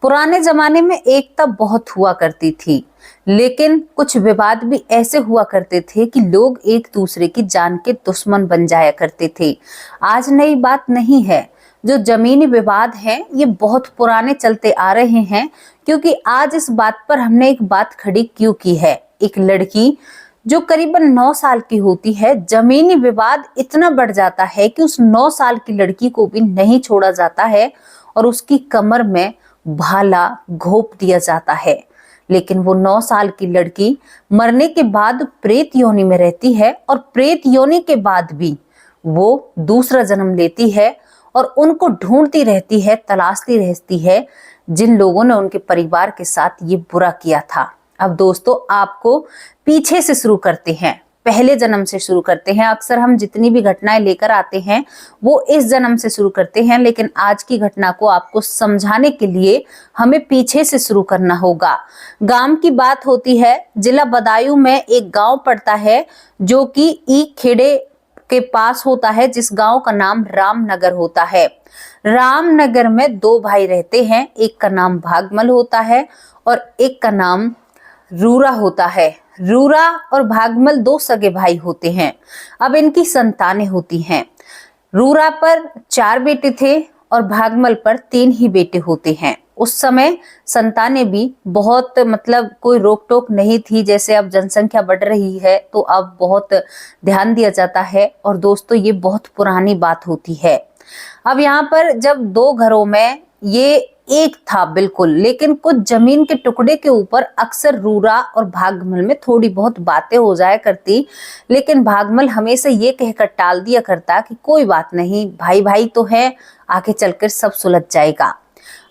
पुराने जमाने में एकता बहुत हुआ करती थी, लेकिन कुछ विवाद भी ऐसे हुआ करते थे कि लोग एक दूसरे की जान के दुश्मन बन जाया करते थे। आज नई बात नहीं है। जो जमीनी विवाद हैं ये बहुत पुराने चलते आ रहे हैं, क्योंकि आज इस बात पर हमने एक बात खड़ी क्यों की है। एक लड़की जो करीबन 9 साल की होती है, जमीनी विवाद इतना बढ़ जाता है कि उस 9 साल की लड़की को भी नहीं छोड़ा जाता है और उसकी कमर में भाला घोंप दिया जाता है। लेकिन वो 9 साल की लड़की मरने के बाद प्रेत योनि में रहती है और प्रेत योनि के बाद भी वो दूसरा जन्म लेती है और उनको ढूंढती रहती है, तलाशती रहती है जिन लोगों ने उनके परिवार के साथ ये बुरा किया था। अब दोस्तों, आपको पीछे से शुरू करते हैं, पहले जन्म से शुरू करते हैं। अक्सर हम जितनी भी घटनाएं लेकर आते हैं वो इस जन्म से शुरू करते हैं, लेकिन आज की घटना को आपको समझाने के लिए हमें पीछे से शुरू करना होगा। गांव की बात होती है। जिला बदायूं में एक गांव पड़ता है जो कि ई खेड़े के पास होता है, जिस गांव का नाम रामनगर होता है। रामनगर में 2 भाई रहते हैं, एक का नाम भागमल होता है और एक का नाम रूरा होता है। रूरा और भागमल 2 सगे भाई होते हैं। अब इनकी संतानें होती हैं। रूरा पर 4 बेटे थे और भागमल पर 3 ही बेटे होते हैं। उस समय संतानें भी बहुत कोई रोक टोक नहीं थी। जैसे अब जनसंख्या बढ़ रही है तो अब बहुत ध्यान दिया जाता है। और दोस्तों, ये बहुत पुरानी बात होती है। अब यहाँ पर जब 2 घरों में ये एक था बिल्कुल, लेकिन कुछ जमीन के टुकड़े के ऊपर अक्सर रूरा और भागमल में थोड़ी बहुत बातें हो जाया करती, लेकिन भागमल हमेशा ये कहकर टाल दिया करता कि कोई बात नहीं, भाई भाई तो है, आगे चलकर सब सुलझ जाएगा।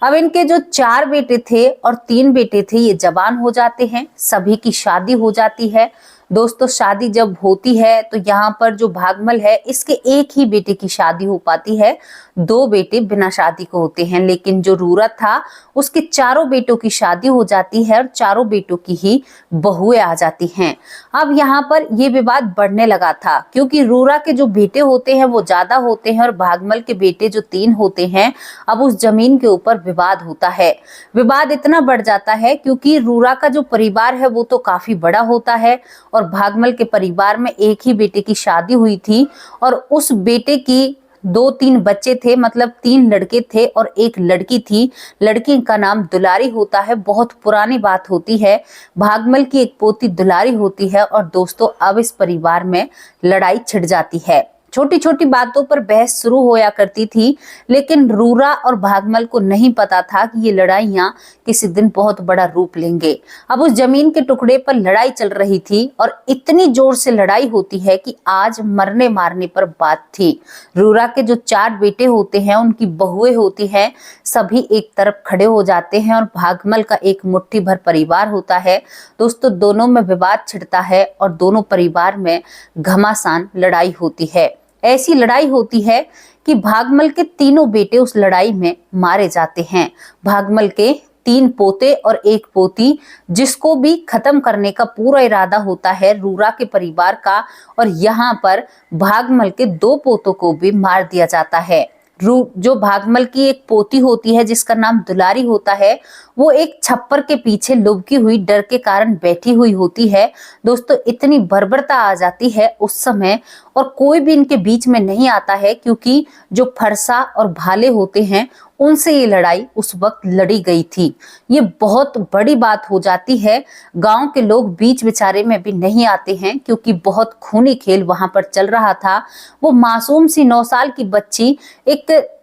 अब इनके जो 4 बेटे थे और 3 बेटे थे ये जवान हो जाते हैं, सभी की शादी हो जाती है। दोस्तों, शादी जब होती है तो यहाँ पर जो भागमल है इसके एक ही बेटे की शादी हो पाती है, 2 बेटे बिना शादी को होते हैं। लेकिन जो रूरा था उसके 4 बेटों की शादी हो जाती है और 4 बेटों की ही बहुएं आ जाती हैं। अब यहाँ पर ये विवाद बढ़ने लगा था, क्योंकि रूरा के जो बेटे होते हैं वो ज्यादा होते हैं और भागमल के बेटे जो 3 होते हैं, अब उस जमीन के ऊपर विवाद होता है। विवाद इतना बढ़ जाता है क्योंकि रूरा का जो परिवार है वो तो काफी बड़ा होता है और भागमल के परिवार में एक ही बेटे की शादी हुई थी और उस बेटे की 2-3 बच्चे थे, 3 लड़के थे और एक लड़की थी। लड़की का नाम दुलारी होता है। बहुत पुरानी बात होती है। भागमल की एक पोती दुलारी होती है और दोस्तों, अब इस परिवार में लड़ाई छिड़ जाती है। छोटी छोटी बातों पर बहस शुरू होया करती थी, लेकिन रूरा और भागमल को नहीं पता था कि ये लड़ाइयां किसी दिन बहुत बड़ा रूप लेंगे। अब उस जमीन के टुकड़े पर लड़ाई चल रही थी और इतनी जोर से लड़ाई होती है कि आज मरने मारने पर बात थी। रूरा के जो 4 बेटे होते हैं, उनकी बहुएं होती हैं, सभी एक तरफ खड़े हो जाते हैं और भागमल का एक मुट्ठी भर परिवार होता है। दोस्तों, दोनों में विवाद छिड़ता है और दोनों परिवार में घमासान लड़ाई होती है। ऐसी लड़ाई होती है कि भागमल के 3 बेटे उस लड़ाई में मारे जाते हैं। भागमल के 3 पोते और 1 पोती, जिसको भी खत्म करने का पूरा इरादा होता है रूरा के परिवार का, और यहाँ पर भागमल के 2 पोतों को भी मार दिया जाता है। जो भागमल की एक पोती होती है जिसका नाम दुलारी होता है, वो एक छप्पर के पीछे लुबकी हुई डर के कारण बैठी हुई होती है। दोस्तों, इतनी बर्बरता आ जाती है उस समय और कोई भी इनके बीच में नहीं आता है, क्योंकि जो फरसा और भाले होते हैं उनसे ये लड़ाई उस वक्त लड़ी गई थी। ये बहुत बड़ी बात हो जाती है। गांव के लोग बीच विचारे में भी नहीं आते हैं, क्योंकि बहुत खूनी खेल वहां पर चल रहा था। वो मासूम सी 9 साल की बच्ची एक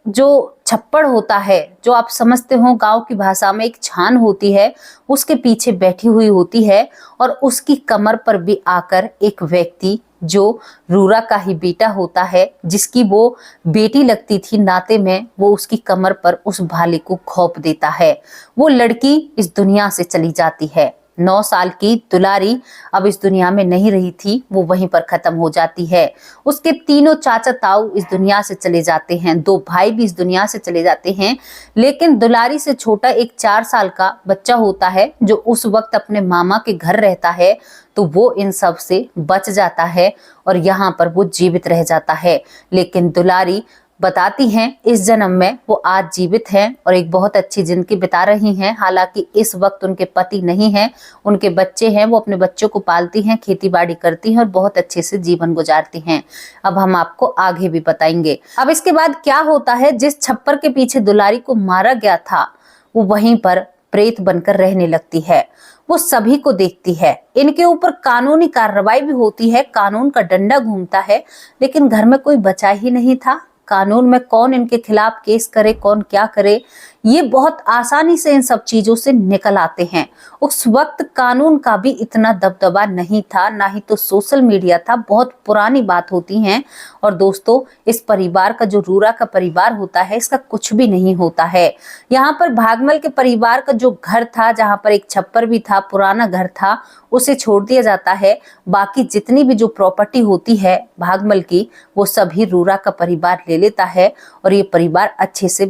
जो छप्पड़ होता है, जो आप समझते हो गांव की भाषा में एक छान होती है, उसके पीछे बैठी हुई होती है और उसकी कमर पर भी आकर एक व्यक्ति जो रूरा का ही बेटा होता है, जिसकी वो बेटी लगती थी नाते में, वो उसकी कमर पर उस भाले को घोंप देता है। वो लड़की इस दुनिया से चली जाती है। 9 साल की दुलारी अब इस दुनिया में नहीं रही थी, वो वहीं पर खत्म हो जाती है। उसके 3 चाचा ताऊ इस दुनिया से चले जाते हैं, 2 भाई भी इस दुनिया से चले जाते हैं, लेकिन दुलारी से छोटा एक 4 साल का बच्चा होता है जो उस वक्त अपने मामा के घर रहता है, तो वो इन सब से बच जाता है और यहाँ पर वो जीवित रह जाता है। लेकिन दुलारी बताती हैं इस जन्म में वो आज जीवित हैं और एक बहुत अच्छी जिंदगी बिता रही हैं। हालांकि इस वक्त उनके पति नहीं हैं, उनके बच्चे हैं, वो अपने बच्चों को पालती हैं, खेती बाड़ी करती हैं और बहुत अच्छे से जीवन गुजारती हैं। अब हम आपको आगे भी बताएंगे। अब इसके बाद क्या होता है, जिस छप्पर के पीछे दुलारी को मारा गया था वो वहीं पर प्रेत बनकर रहने लगती है। वो सभी को देखती है, इनके ऊपर कानूनी कार्रवाई भी होती है, कानून का डंडा घूमता है, लेकिन घर में कोई बचा ही नहीं था। कानून में कौन इनके खिलाफ केस करे, कौन क्या करे, ये बहुत आसानी से इन सब चीजों से निकल आते हैं। उस वक्त कानून का भी इतना दबदबा नहीं था, ना ही तो सोशल मीडिया था, बहुत पुरानी बात होती है। और दोस्तों, इस परिवार का जो रूरा का परिवार होता है, इसका कुछ भी नहीं होता है। यहाँ पर भागमल के परिवार का जो घर था, जहाँ पर एक छप्पर भी था, पुराना घर था, उसे छोड़ दिया जाता है। बाकी जितनी भी जो प्रॉपर्टी होती है भागमल की, वो सभी रूरा का परिवार ले लेता है और ये परिवार अच्छे से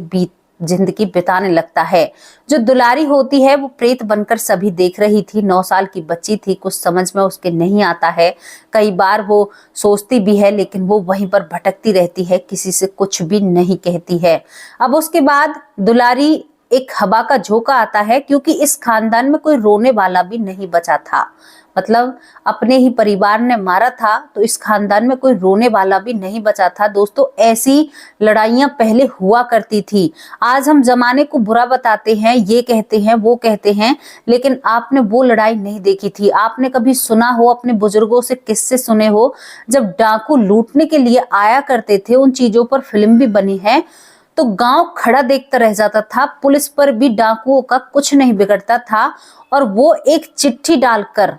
जिंदगी बिताने लगता है। जो दुलारी होती है वो प्रेत बनकर सभी देख रही थी। 9 साल की बच्ची थी, कुछ समझ में उसके नहीं आता है। कई बार वो सोचती भी है, लेकिन वो वहीं पर भटकती रहती है, किसी से कुछ भी नहीं कहती है। अब उसके बाद दुलारी एक हवा का झोंका आता है, क्योंकि इस खानदान में कोई रोने वाला भी नहीं बचा था। मतलब अपने ही परिवार ने मारा था, तो इस खानदान में कोई रोने वाला भी नहीं बचा था। दोस्तों, ऐसी लड़ाइयां पहले हुआ करती थी। आज हम जमाने को बुरा बताते हैं, ये कहते हैं, वो कहते हैं, लेकिन आपने वो लड़ाई नहीं देखी थी। आपने कभी सुना हो, अपने बुजुर्गों से किस्से सुने हो, जब डाकू लूटने के लिए आया करते थे, उन चीजों पर फिल्म भी बनी है, तो गांव खड़ा देखता रह जाता था। पुलिस पर भी डाकुओं का कुछ नहीं बिगड़ता था और वो एक चिट्ठी डालकर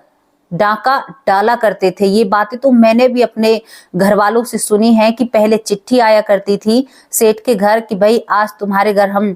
डाका डाला करते थे। ये बातें तो मैंने भी अपने घर वालों से सुनी है कि पहले चिट्ठी आया करती थी सेठ के घर कि भाई आज तुम्हारे घर हम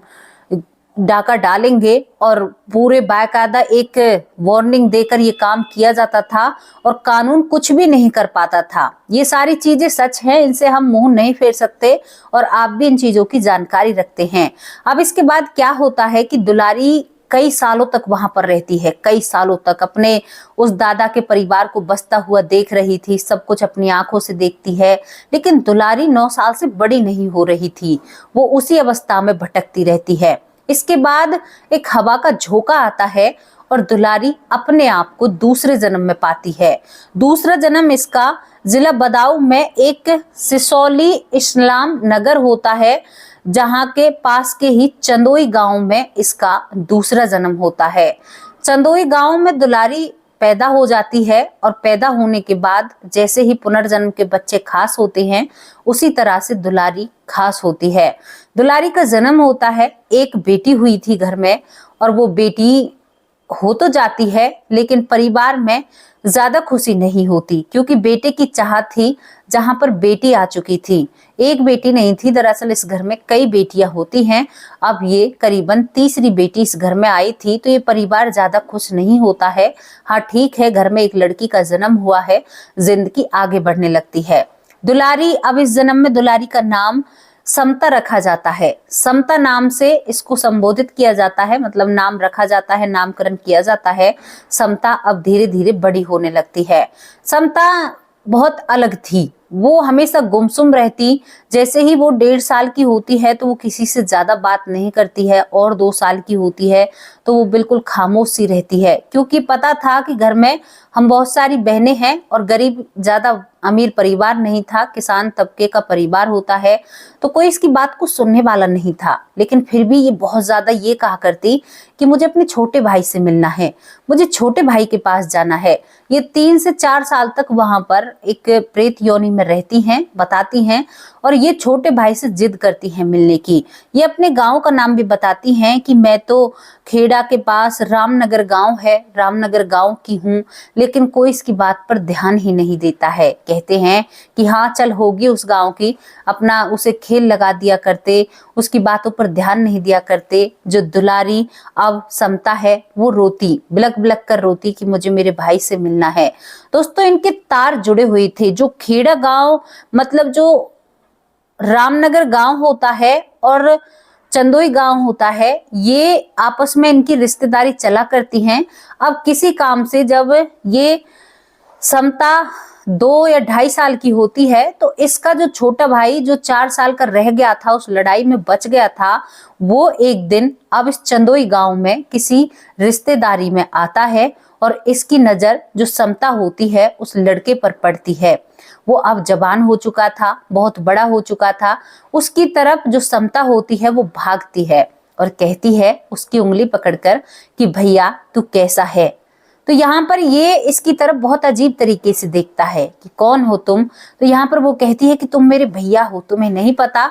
डाका डालेंगे, और पूरे बाकायदा एक वार्निंग देकर ये काम किया जाता था और कानून कुछ भी नहीं कर पाता था। ये सारी चीजें सच हैं, इनसे हम मुंह नहीं फेर सकते और आप भी इन चीजों की जानकारी रखते हैं। अब इसके बाद क्या होता है कि दुलारी कई सालों तक वहां पर रहती है, कई सालों तक अपने उस दादा के परिवार को बसता हुआ देख रही थी, सब कुछ अपनी आंखों से देखती है। लेकिन दुलारी 9 साल से बड़ी नहीं हो रही थी, वो उसी अवस्था में भटकती रहती है। इसके बाद एक हवा का झोंका आता है और दुलारी अपने आप को दूसरे जन्म में पाती है। दूसरा जन्म इसका जिला बदाऊं में एक सिसौली इस्लाम नगर होता है, जहां के पास के ही चंदोई गांव में इसका दूसरा जन्म होता है। चंदोई गांव में दुलारी पैदा हो जाती है और पैदा होने के बाद जैसे ही पुनर्जन्म के बच्चे खास होते हैं, उसी तरह से दुलारी खास होती है। दुलारी का जन्म होता है, एक बेटी हुई थी घर में, और वो बेटी हो तो जाती है, लेकिन परिवार में ज्यादा खुशी नहीं होती, क्योंकि बेटे की चाहत थी जहां पर बेटी आ चुकी थी। एक बेटी नहीं थी, दरअसल इस घर में कई बेटियां होती हैं। अब ये करीबन तीसरी बेटी इस घर में आई थी, तो ये परिवार ज्यादा खुश नहीं होता है। हाँ ठीक है, घर में एक लड़की का जन्म हुआ है, जिंदगी आगे बढ़ने लगती है। दुलारी, अब इस जन्म में दुलारी का नाम समता रखा जाता है। समता नाम से इसको संबोधित किया जाता है, मतलब नाम रखा जाता है, नामकरण किया जाता है। समता अब धीरे धीरे बड़ी होने लगती है। समता बहुत अलग थी, वो हमेशा गुमसुम रहती। जैसे ही वो 1.5 साल की होती है तो वो किसी से ज्यादा बात नहीं करती है, और 2 साल की होती है तो वो बिल्कुल खामोश सी रहती है, क्योंकि पता था कि घर में हम बहुत सारी बहनें हैं और गरीब, ज्यादा अमीर परिवार नहीं था, किसान तबके का परिवार होता है, तो कोई इसकी बात को सुनने वाला नहीं था। लेकिन फिर भी ये बहुत ज्यादा ये कहा करती कि मुझे अपने छोटे भाई से मिलना है, मुझे छोटे भाई के पास जाना है। ये 3 से 4 साल तक वहां पर एक प्रेत योनि में रहती हैं, बताती हैं, और ये छोटे भाई से जिद करती हैं मिलने की। ये अपने गांव का नाम भी बताती हैं कि मैं तो खेड़ा के पास रामनगर गांव है, रामनगर गांव की हूँ, लेकिन कोई इसकी बात पर ध्यान ही नहीं देता है। कहते हैं कि हाँ चल होगी उस गांव की, अपना उसे खेल लगा दिया करते, उसकी बातों पर ध्यान नहीं दिया करते। जो दुलारी अब समता है, वो रोती, बिलक बिलक कर रोती कि मुझे मेरे भाई से मिलना है। दोस्तों, इनके तार जुड़े हुए थे। जो खेड़ा गांव, मतलब जो रामनगर गांव होता है और चंदोई गांव होता है, ये आपस में इनकी रिश्तेदारी चला करती हैं। अब किसी काम से जब ये समता 2 या 2.5 साल की होती है, तो इसका जो छोटा भाई जो 4 साल का रह गया था, उस लड़ाई में बच गया था, वो एक दिन अब इस चंदोई गांव में किसी रिश्तेदारी में आता है और इसकी नजर जो समता होती है उस लड़के पर पड़ती है। वो अब जवान हो चुका था, बहुत बड़ा हो चुका था। उसकी तरफ जो समता होती है वो भागती है और कहती है उसकी उंगली पकड़कर कि भैया तू कैसा है। तो यहाँ पर ये इसकी तरफ बहुत अजीब तरीके से देखता है कि कौन हो तुम। तो यहाँ पर वो कहती है कि तुम मेरे भैया हो, तुम्हें नहीं पता।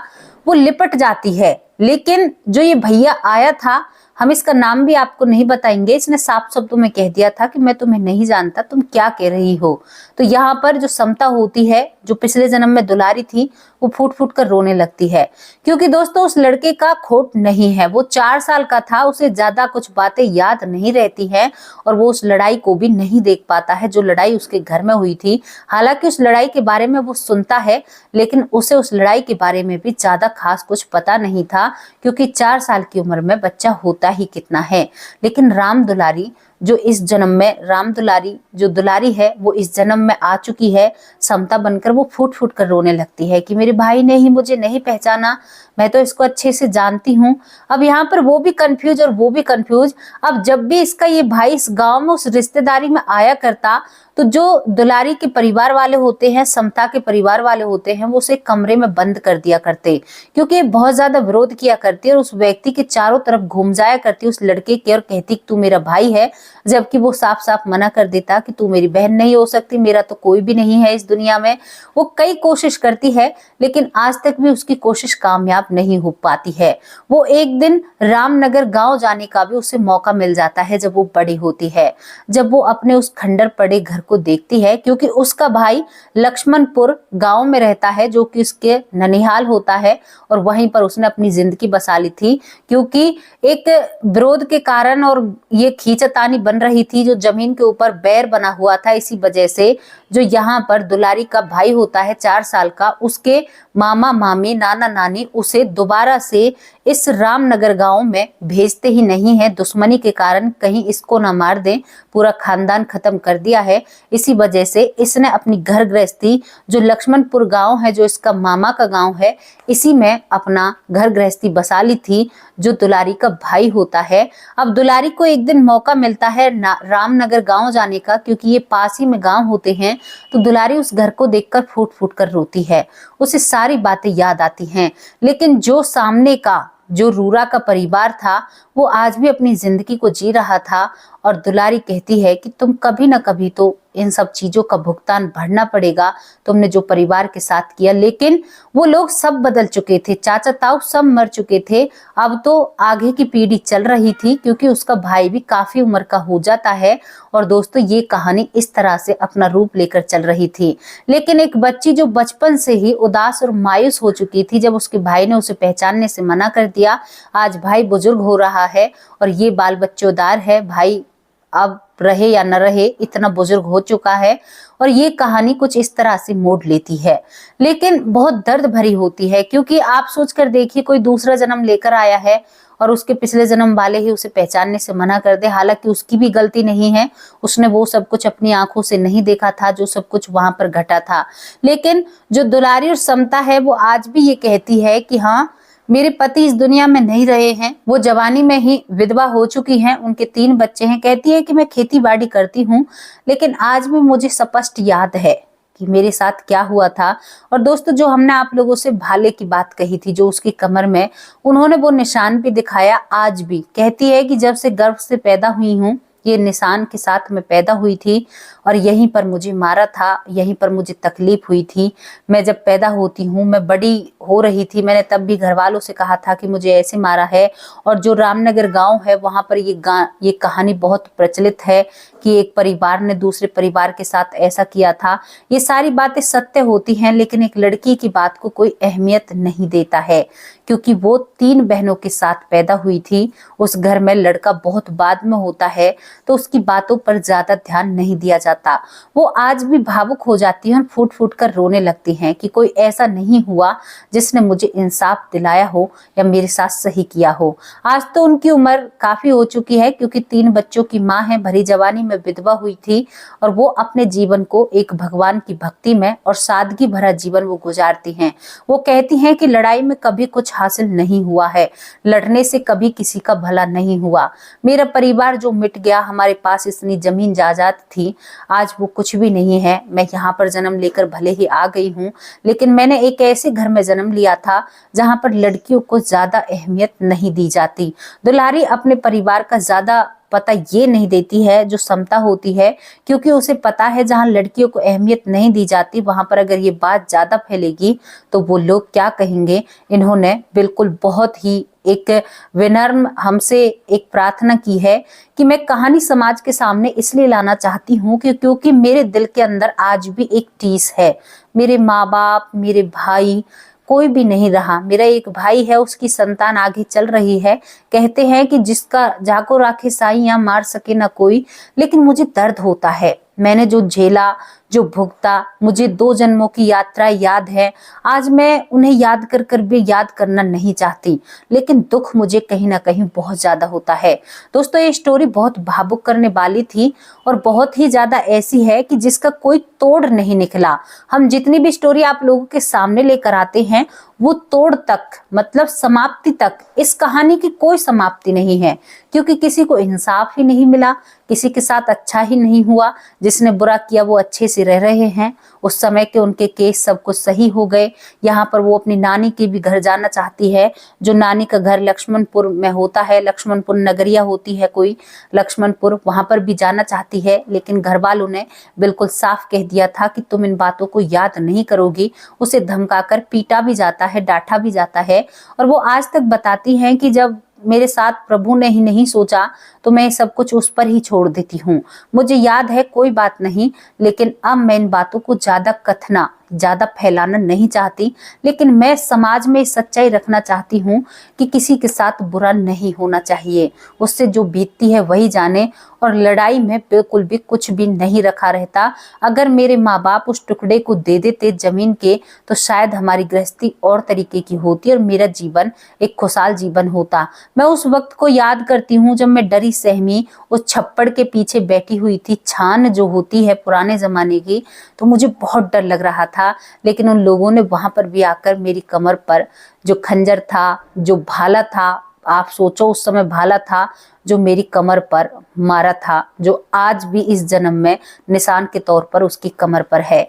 वो लिपट जाती है, लेकिन जो ये भैया आया था, हम इसका नाम भी आपको नहीं बताएंगे। इसने साफ शब्दों में कह दिया था कि मैं तुम्हें नहीं जानता, तुम क्या कह रही हो। तो यहाँ पर जो समता होती है, जो पिछले जन्म में दुलारी थी, वो फूट फूट कर रोने लगती है, क्योंकि दोस्तों उस लड़के का खोट नहीं है। वो 4 साल का था, उसे ज्यादा कुछ बातें याद नहीं रहती है और वो उस लड़ाई को भी नहीं देख पाता है जो लड़ाई उसके घर में हुई थी। हालांकि उस लड़ाई के बारे में वो सुनता है, लेकिन उसे उस लड़ाई के बारे में भी ज्यादा खास कुछ पता नहीं था, क्योंकि 4 साल की उम्र में बच्चा होता ही कितना है। लेकिन राम दुलारी जो इस जन्म में, राम दुलारी जो दुलारी है वो इस जन्म में आ चुकी है समता बनकर। वो फूट फूट कर रोने लगती है कि मेरे भाई ने ही मुझे नहीं पहचाना, मैं तो इसको अच्छे से जानती हूँ। अब यहाँ पर वो भी कंफ्यूज और वो भी कंफ्यूज। अब जब भी इसका ये भाई इस गांव में उस रिश्तेदारी में आया करता, तो जो दुलारी के परिवार वाले होते हैं, समता के परिवार वाले होते हैं, वो उसे कमरे में बंद कर दिया करते, क्योंकि बहुत ज्यादा विरोध किया करती और उस व्यक्ति के चारों तरफ घूम जाया करती उस लड़के के और कहती तू मेरा भाई है, जबकि वो साफ साफ मना कर देता कि तू मेरी बहन नहीं हो सकती, मेरा तो कोई भी नहीं है इस दुनिया में। वो कई कोशिश करती है, लेकिन आज तक भी उसकी कोशिश कामयाब नहीं हो पाती है। वो एक दिन रामनगर गांव जाने का भी उसे मौका मिल जाता है जब वो बड़ी होती है, जब वो अपने उस खंडर पड़े घर को देखती है, क्योंकि उसका भाई लक्ष्मणपुर गांव में रहता है जो कि उसके ननिहाल होता है और वहीं पर उसने अपनी जिंदगी बसा ली थी। क्योंकि एक विरोध के कारण और ये खींचतानी बन रही थी, जो जमीन के ऊपर बैर बना हुआ था, इसी वजह से जो यहाँ पर दुलारी का भाई होता है 4 साल का, उसके मामा मामी नाना नानी उसे दोबारा से इस रामनगर गांव में भेजते ही नहीं है। दुश्मनी के कारण कहीं इसको ना मार दें, पूरा खानदान खत्म कर दिया है। इसी वजह से इसने अपनी घर गृहस्थी जो लक्ष्मणपुर गांव है, जो इसका मामा का गांव है, इसी में अपना घर गृहस्थी बसा ली थी, जो दुलारी का भाई होता है। अब दुलारी को एक दिन मौका मिलता है रामनगर गांव जाने का, क्योंकि ये पास ही में गांव होते हैं। तो दुलारी उस घर को देखकर फूट फूट कर रोती है, उसे सारी बातें याद आती हैं। लेकिन जो सामने का जो रूरा का परिवार था, वो आज भी अपनी जिंदगी को जी रहा था और दुलारी कहती है कि तुम कभी ना कभी तो इन सब चीजों का भुगतान भरना पड़ेगा, तुमने जो परिवार के साथ किया। लेकिन वो लोग सब बदल चुके थे, चाचा ताऊ सब मर चुके थे। अब तो आगे की पीढ़ी चल रही थी, क्योंकि उसका भाई भी काफी उम्र का हो जाता है। और दोस्तों ये कहानी इस तरह से अपना रूप लेकर चल रही थी। लेकिन एक बच्ची जो बचपन से ही उदास और मायूस हो चुकी थी, जब उसके भाई ने उसे पहचानने से मना कर दिया, आज भाई बुजुर्ग हो रहा है और ये बाल बच्चोदार है। भाई अब रहे या न रहे, इतना बुजुर्ग हो चुका है। और ये कहानी कुछ इस तरह से मोड़ लेती है, लेकिन बहुत दर्द भरी होती है, क्योंकि आप सोचकर देखिए कोई दूसरा जन्म लेकर आया है और उसके पिछले जन्म वाले ही उसे पहचानने से मना कर दे। हालांकि उसकी भी गलती नहीं है, उसने वो सब कुछ अपनी आंखों से नहीं देखा था जो सब कुछ वहां पर घटा था। लेकिन जो दुलारी और समता है, वो आज भी ये कहती है कि हाँ, मेरे पति इस दुनिया में नहीं रहे हैं, वो जवानी में ही विधवा हो चुकी हैं, उनके 3 बच्चे हैं। कहती है कि मैं खेती बाड़ी करती हूँ, लेकिन आज भी मुझे स्पष्ट याद है कि मेरे साथ क्या हुआ था। और दोस्तों जो हमने आप लोगों से भाले की बात कही थी, जो उसकी कमर में उन्होंने वो निशान भी दिखाया, आज भी कहती है कि जब से गर्भ से पैदा हुई हूँ, ये निशान के साथ मैं पैदा हुई थी और यहीं पर मुझे मारा था, यहीं पर मुझे तकलीफ हुई थी। मैं जब पैदा होती हूँ, मैं बड़ी हो रही थी, मैंने तब भी घर वालों से कहा था कि मुझे ऐसे मारा है। और जो रामनगर गांव है, वहां पर ये कहानी बहुत प्रचलित है कि एक परिवार ने दूसरे परिवार के साथ ऐसा किया था। ये सारी बातें सत्य होती हैं, लेकिन एक लड़की की बात को कोई अहमियत नहीं देता है, क्योंकि वो 3 बहनों के साथ पैदा हुई थी। उस घर में लड़का बहुत बाद में होता है तो उसकी बातों पर ज्यादा ध्यान नहीं दिया जाता। वो आज भी भावुक हो जाती हैं और फूट फूट कर रोने लगती हैं कि कोई ऐसा नहीं हुआ जिसने मुझे इंसाफ दिलाया हो या मेरे साथ सही किया हो। आज तो उनकी उम्र काफी हो चुकी है, क्योंकि 3 बच्चों की माँ है, भरी जवानी में विधवा हुई थी और वो अपने जीवन को एक भगवान की भक्ति में और सादगी भरा जीवन वो गुजारती हैं। वो कहती हैं कि लड़ाई में कभी कुछ हासिल नहीं हुआ है, लड़ने से कभी किसी का भला नहीं हुआ। मेरा परिवार जो मिट गया, हमारे पास इतनी जमीन जायदाद थी, आज वो कुछ भी नहीं है। मैं यहाँ पर जन्म लेकर भले ही आ गई हूँ, लेकिन मैंने एक ऐसे घर में जन्म लिया था जहाँ पर लड़कियों को ज्यादा अहमियत नहीं दी जाती। दुलारी अपने परिवार का ज्यादा पता ये नहीं देती है जो समता होती है, क्योंकि उसे पता है जहां लड़कियों को अहमियत नहीं दी जाती वहां पर अगर ये बात ज्यादा फैलेगी तो वो लोग क्या कहेंगे। इन्होंने बिल्कुल बहुत ही एक विनम्र हमसे एक प्रार्थना की है कि मैं कहानी समाज के सामने इसलिए लाना चाहती हूँ क्योंकि मेरे दिल के अंदर आज भी एक टीस है। मेरे माँ बाप, मेरे भाई, कोई भी नहीं रहा। मेरा एक भाई है, उसकी संतान आगे चल रही है। कहते हैं कि जिसका जाको राखे साईं मार सके ना कोई, लेकिन मुझे दर्द होता है। मैंने जो झेला, जो भुगता, मुझे 2 जन्मों की यात्रा याद है। आज मैं उन्हें याद कर कर भी याद करना नहीं चाहती, लेकिन दुख मुझे कहीं ना कहीं बहुत ज्यादा होता है। दोस्तों, ये स्टोरी बहुत भावुक करने वाली थी और बहुत ही ज्यादा ऐसी है कि जिसका कोई तोड़ नहीं निकला। हम जितनी भी स्टोरी आप लोगों के सामने लेकर आते हैं वो तोड़ तक, मतलब समाप्ति तक, इस कहानी की कोई समाप्ति नहीं है, क्योंकि किसी को इंसाफ ही नहीं मिला, किसी के साथ अच्छा ही नहीं हुआ। जिसने बुरा किया वो अच्छे से रह रहे हैं। उस समय के उनके केस सब कुछ सही हो गए। यहाँ पर वो अपनी नानी के भी घर जाना चाहती है, जो नानी का घर लक्ष्मणपुर में होता है। लक्ष्मणपुर नगरिया होती है कोई, लक्ष्मणपुर, वहां पर भी जाना चाहती है, लेकिन घर वालों ने बिल्कुल साफ कह दिया था कि तुम इन बातों को याद नहीं करोगी। उसे धमकाकर पीटा भी जाता है, डांटा भी जाता है। और वो आज तक बताती हैं कि जब मेरे साथ प्रभु ने ही नहीं सोचा तो मैं सब कुछ उस पर ही छोड़ देती हूँ। मुझे याद है, कोई बात नहीं, लेकिन अब मैं इन बातों को ज्यादा कथना, ज्यादा फैलाना नहीं चाहती। लेकिन मैं समाज में सच्चाई रखना चाहती हूँ कि किसी के साथ बुरा नहीं होना चाहिए। उससे जो बीतती है वही जाने। और लड़ाई में बिल्कुल भी कुछ भी नहीं रखा रहता। अगर मेरे माँ बाप उस टुकड़े को दे देते जमीन के, तो शायद हमारी गृहस्थी और तरीके की होती और मेरा जीवन एक खुशहाल जीवन होता। मैं उस वक्त को याद करती हूँ जब मैं डरी सहमी उस छप्पड़ के पीछे बैठी हुई थी। छान जो होती है पुराने जमाने की, तो मुझे बहुत डर लग रहा था। लेकिन उन लोगों ने वहां पर भी आकर मेरी कमर पर जो खंजर था, जो भाला था, आप सोचो उस समय भाला था जो मेरी कमर पर मारा था, जो आज भी इस जन्म में निशान के तौर पर उसकी कमर पर है।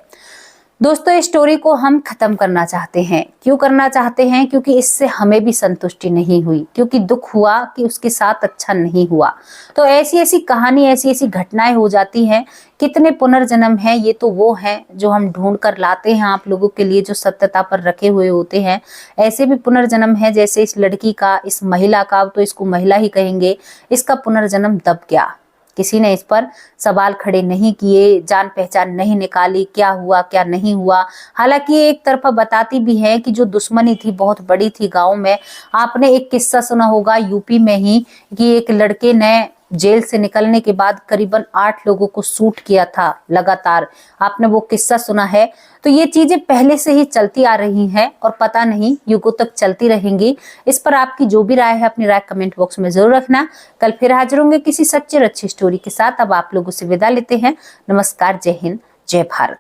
दोस्तों, इस स्टोरी को हम खत्म करना चाहते हैं। क्यों करना चाहते हैं? क्योंकि इससे हमें भी संतुष्टि नहीं हुई, क्योंकि दुख हुआ कि उसके साथ अच्छा नहीं हुआ। तो ऐसी ऐसी कहानी, ऐसी ऐसी घटनाएं हो जाती हैं। कितने पुनर्जन्म हैं, ये तो वो हैं जो हम ढूंढ कर लाते हैं आप लोगों के लिए, जो सत्यता पर रखे हुए होते हैं। ऐसे भी पुनर्जन्म है, जैसे इस लड़की का, इस महिला का, तो इसको महिला ही कहेंगे, इसका पुनर्जन्म दब गया। किसी ने इस पर सवाल खड़े नहीं किए, जान पहचान नहीं निकाली, क्या हुआ क्या नहीं हुआ। हालांकि ये एक तरफा बताती भी है कि जो दुश्मनी थी बहुत बड़ी थी गांव में। आपने एक किस्सा सुना होगा यूपी में ही, कि एक लड़के ने जेल से निकलने के बाद करीबन 8 लोगों को शूट किया था लगातार। आपने वो किस्सा सुना है। तो ये चीजें पहले से ही चलती आ रही हैं और पता नहीं युगों तक चलती रहेंगी। इस पर आपकी जो भी राय है अपनी राय कमेंट बॉक्स में जरूर रखना। कल फिर हाजिर होंगे किसी सच्ची और अच्छी स्टोरी के साथ। अब आप लोगों से विदा लेते हैं। नमस्कार, जय हिंद, जय भारत।